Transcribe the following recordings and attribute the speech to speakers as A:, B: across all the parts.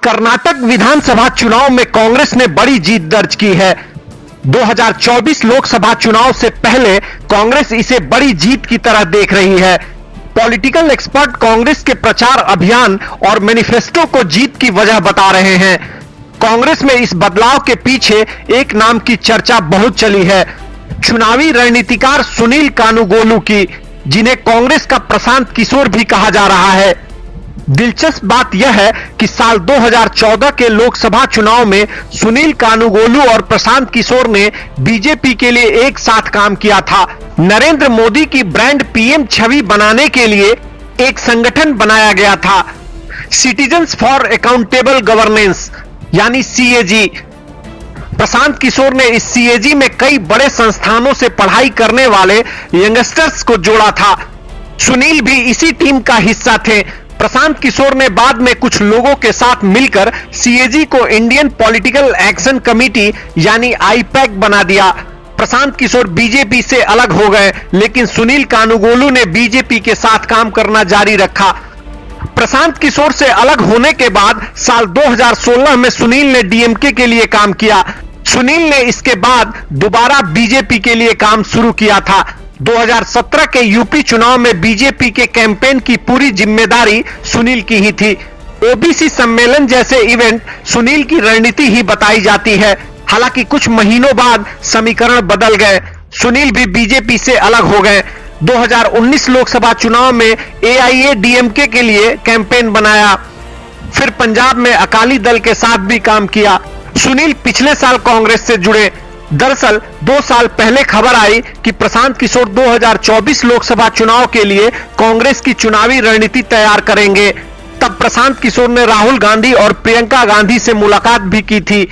A: कर्नाटक विधानसभा चुनाव में कांग्रेस ने बड़ी जीत दर्ज की है। 2024 लोकसभा चुनाव से पहले कांग्रेस इसे बड़ी जीत की तरह देख रही है। पॉलिटिकल एक्सपर्ट कांग्रेस के प्रचार अभियान और मैनिफेस्टो को जीत की वजह बता रहे हैं। कांग्रेस में इस बदलाव के पीछे एक नाम की चर्चा बहुत चली है, चुनावी रणनीतिकार सुनील कानुगोलू की, जिन्हें कांग्रेस का प्रशांत किशोर भी कहा जा रहा है। दिलचस्प बात यह है कि साल 2014 के लोकसभा चुनाव में सुनील कानुगोलू और प्रशांत किशोर ने बीजेपी के लिए एक साथ काम किया था। नरेंद्र मोदी की ब्रांड पीएम छवि बनाने के लिए एक संगठन बनाया गया था, सिटीजन्स फॉर अकाउंटेबल गवर्नेंस यानी सीएजी। प्रशांत किशोर ने इस सीएजी में कई बड़े संस्थानों से पढ़ाई करने वाले यंगस्टर्स को जोड़ा था। सुनील भी इसी टीम का हिस्सा थे। प्रशांत किशोर ने बाद में कुछ लोगों के साथ मिलकर सीएजी को इंडियन पॉलिटिकल एक्शन कमेटी यानी आईपैक बना दिया। प्रशांत किशोर बीजेपी से अलग हो गए, लेकिन सुनील कानुगोलू ने बीजेपी के साथ काम करना जारी रखा। प्रशांत किशोर से अलग होने के बाद साल 2016 में सुनील ने डीएमके के लिए काम किया। सुनील ने इसके बाद दोबारा बीजेपी के लिए काम शुरू किया था। 2017 के यूपी चुनाव में बीजेपी के कैंपेन की पूरी जिम्मेदारी सुनील की ही थी। ओबीसी सम्मेलन जैसे इवेंट सुनील की रणनीति ही बताई जाती है। हालांकि कुछ महीनों बाद समीकरण बदल गए, सुनील भी बीजेपी से अलग हो गए। 2019 लोकसभा चुनाव में एआईएडीएमके के लिए कैंपेन बनाया, फिर पंजाब में अकाली दल के साथ भी काम किया। सुनील पिछले साल कांग्रेस से जुड़े। दरअसल 2 साल पहले खबर आई कि प्रशांत किशोर 2024 लोकसभा चुनाव के लिए कांग्रेस की चुनावी रणनीति तैयार करेंगे। तब प्रशांत किशोर ने राहुल गांधी और प्रियंका गांधी से मुलाकात भी की थी।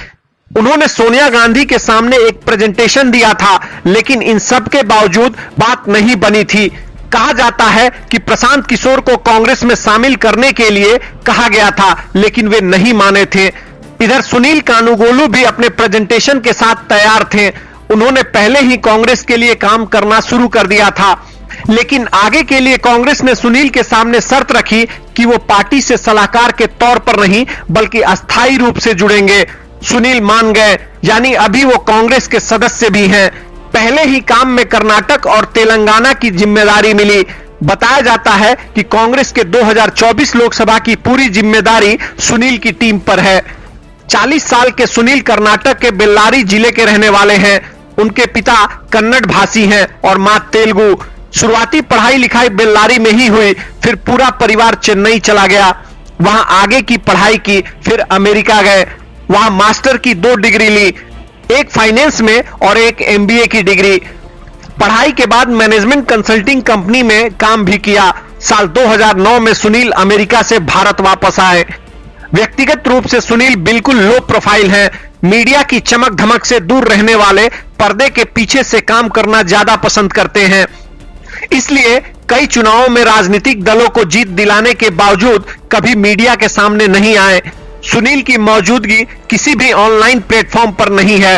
A: उन्होंने सोनिया गांधी के सामने एक प्रेजेंटेशन दिया था, लेकिन इन सब के बावजूद बात नहीं बनी थी। कहा जाता है कि प्रशांत किशोर को कांग्रेस में शामिल करने के लिए कहा गया था, लेकिन वे नहीं माने थे। इधर सुनील कानुगोलू भी अपने प्रेजेंटेशन के साथ तैयार थे। उन्होंने पहले ही कांग्रेस के लिए काम करना शुरू कर दिया था, लेकिन आगे के लिए कांग्रेस ने सुनील के सामने शर्त रखी कि वो पार्टी से सलाहकार के तौर पर नहीं बल्कि अस्थायी रूप से जुड़ेंगे। सुनील मान गए, यानी अभी वो कांग्रेस के सदस्य भी हैं। पहले ही काम में कर्नाटक और तेलंगाना की जिम्मेदारी मिली। बताया जाता है कि कांग्रेस के 2024 लोकसभा की पूरी जिम्मेदारी सुनील की टीम पर है। 40 साल के सुनील कर्नाटक के बेल्लारी जिले के रहने वाले हैं। उनके पिता कन्नड़ भाषी हैं और मां तेलुगु। शुरुआती पढ़ाई लिखाई बेल्लारी में ही हुई, फिर पूरा परिवार चेन्नई चला गया, वहां आगे की पढ़ाई की, फिर अमेरिका गए, वहां मास्टर की 2 डिग्री ली, एक फाइनेंस में और एक एमबीए की डिग्री। पढ़ाई के बाद मैनेजमेंट कंसल्टिंग कंपनी में काम भी किया। साल 2009 में सुनील अमेरिका से भारत वापस आए। व्यक्तिगत रूप से सुनील बिल्कुल लो प्रोफाइल हैं। मीडिया की चमक धमक से दूर रहने वाले, पर्दे के पीछे से काम करना ज्यादा पसंद करते हैं। इसलिए कई चुनावों में राजनीतिक दलों को जीत दिलाने के बावजूद कभी मीडिया के सामने नहीं आए। सुनील की मौजूदगी किसी भी ऑनलाइन प्लेटफॉर्म पर नहीं है।